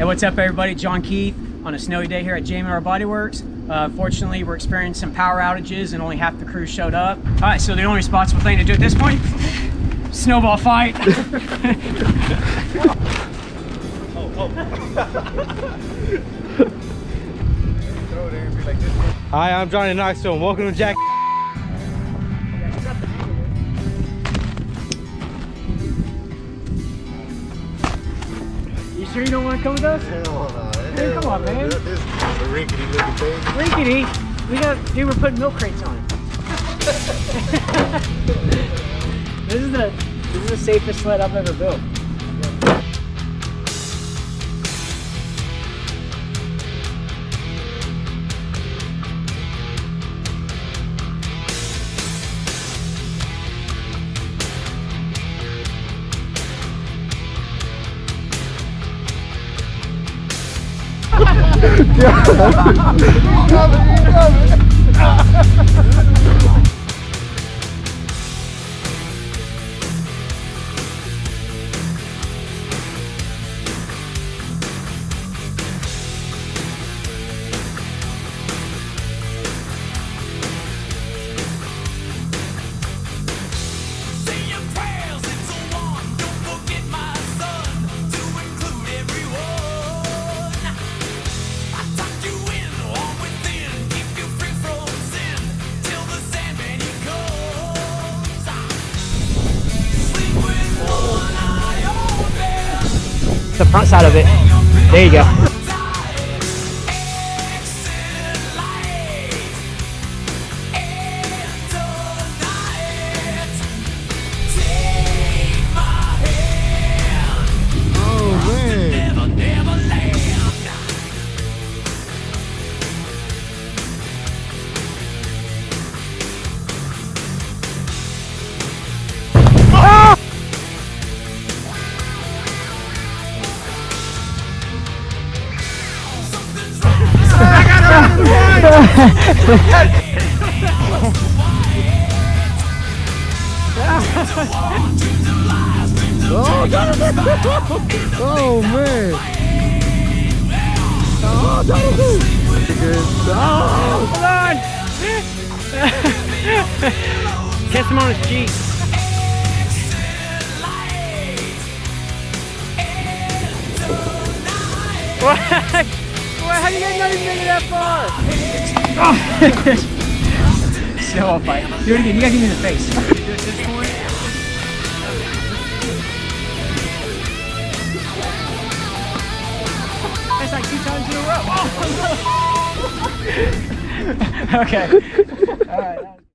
what's up everybody? John Keith on a snowy day here at JM&R Body Works. Fortunately, we're experiencing some power outages and only half the crew showed up. All right, so the only responsible thing to do at this point, snowball fight. Hi, I'm Johnny Knoxville and welcome to Jack. You sure you don't want to come with us? Hell no. Hey, come on, man. This is a rinkety looking thing. Rinkety? Dude, we're putting milk crates on it. This is the safest sled I've ever built. The front side of it. There you go. Oh man. Oh man! Oh, Jonathan! Hold on! Kiss him on his cheek. What? How do you guys not even make it that far? Snowball fight. Do it again. You gotta give me the face. Do it at this point. That's like 2 times in a row. Oh, no. Okay. All right.